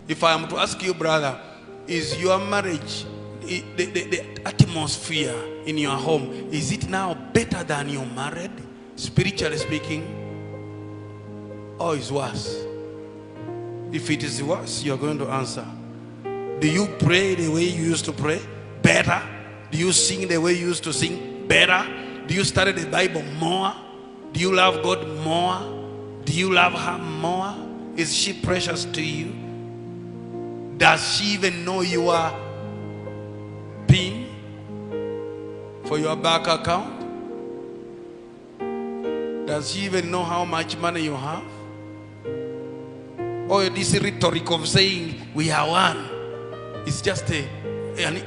If I am to ask you, brother, is your marriage, the atmosphere in your home, is it now better than you're married, spiritually speaking, or is worse? If it is worse, you're going to answer. Do you pray the way you used to pray? Better? Do you sing the way you used to sing? Better? Do you study the Bible more? Do you love God more? Do you love her more? Is she precious to you? Does she even know your PIN for your bank account? Does she even know how much money you have? Or this rhetoric of saying we are one, it's just an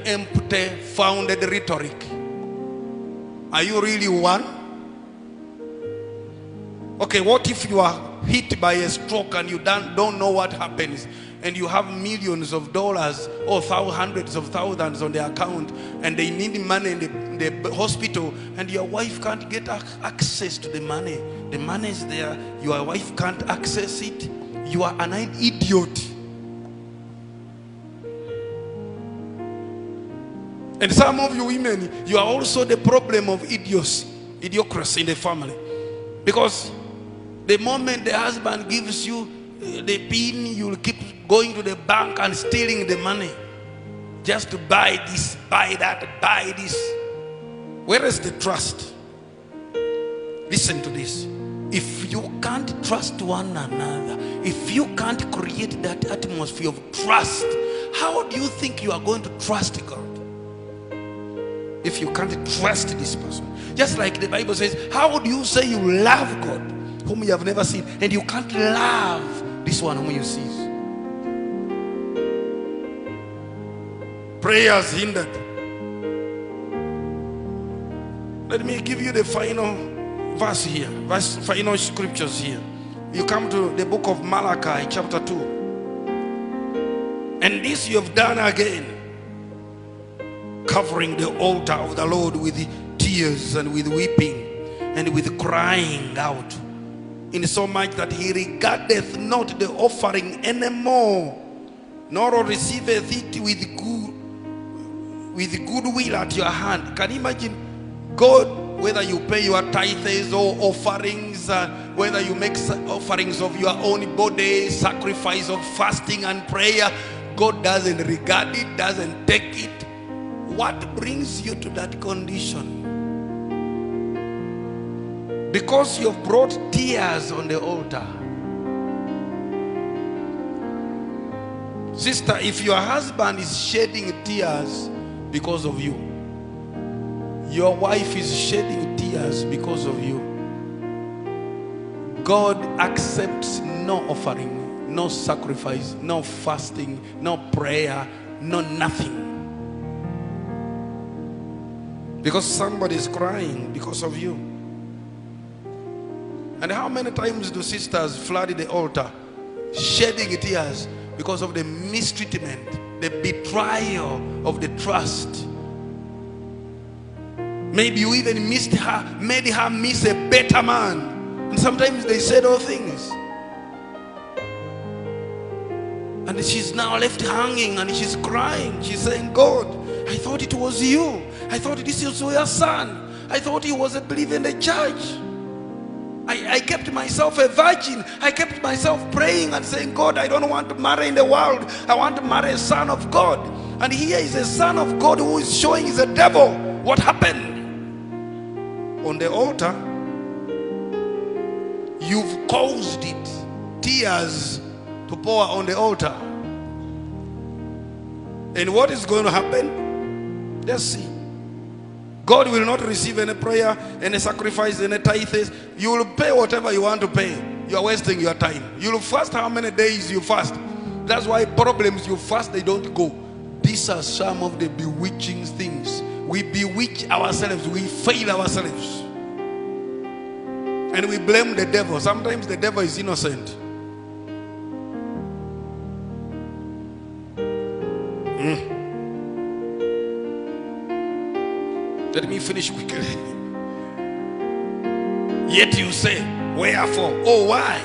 empty, founded rhetoric. Are you really one? Okay, what if you are hit by a stroke and you don't know what happens, and you have millions of dollars or hundreds of thousands on the account, and they need money in the hospital, and your wife can't get access to the money? The money is there, your wife can't access it. You are an idiot. And some of you women, you are also the problem of idiocracy in the family. Because the moment the husband gives you the PIN, you will keep going to the bank and stealing the money just to buy this, buy that, buy this. Where is the trust? Listen to this. If you can't trust one another, if you can't create that atmosphere of trust, how do you think you are going to trust God? If you can't trust this person. Just like the Bible says, how do you say you love God whom you have never seen, and you can't love this one whom you see? Prayers hindered. Let me give you the final verse here, final scriptures here. You come to the book of Malachi chapter 2. And this you have done again, covering the altar of the Lord with tears and with weeping and with crying out, in so much that he regardeth not the offering anymore, nor receiveth it with goodwill at your hand. Can you imagine God, whether you pay your tithes or offerings, whether you make offerings of your own body, sacrifice of fasting and prayer, God doesn't regard it, doesn't take it. What brings you to that condition? Because you've brought tears on the altar. Sister, if your husband is shedding tears because of you, your wife is shedding tears because of you, God accepts no offering, no sacrifice, no fasting, no prayer, no nothing. Because somebody is crying because of you. And how many times do sisters flood the altar, shedding tears because of the mistreatment, the betrayal of the trust? Maybe you even missed her, made her miss a better man. And sometimes they said all things. And she's now left hanging and she's crying. She's saying, God, I thought it was you. I thought this was your son. I thought he was a believer in the church. I kept myself a virgin. I kept myself praying and saying, God, I don't want to marry in the world. I want to marry a son of God. And here is a son of God who is showing is a devil. What happened? On the altar, you've caused it, tears to pour on the altar. And what is going to happen? Let's see. God will not receive any prayer, any sacrifice, any tithes. You will pay whatever you want to pay. You are wasting your time. You will fast how many days you fast. That's why problems you fast, they don't go. These are some of the bewitching things. We bewitch ourselves. We fail ourselves. And we blame the devil. Sometimes the devil is innocent. Let me finish quickly. Yet you say, wherefore? Oh, why?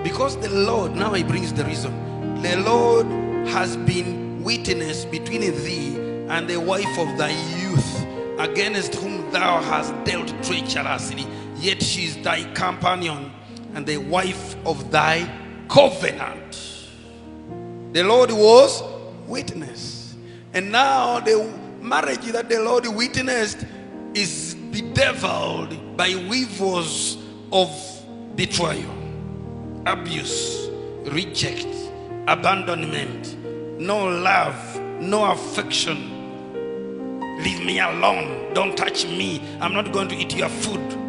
Because the Lord, now he brings the reason. the Lord has been witness between thee and the wife of thy youth, against whom thou hast dealt treacherously, yet she is thy companion and the wife of thy covenant. The Lord was witness. And now the marriage that the Lord witnessed is bedeviled by weevils of betrayal, abuse, reject, abandonment, no love, no affection. Leave me alone. Don't touch me. I'm not going to eat your food.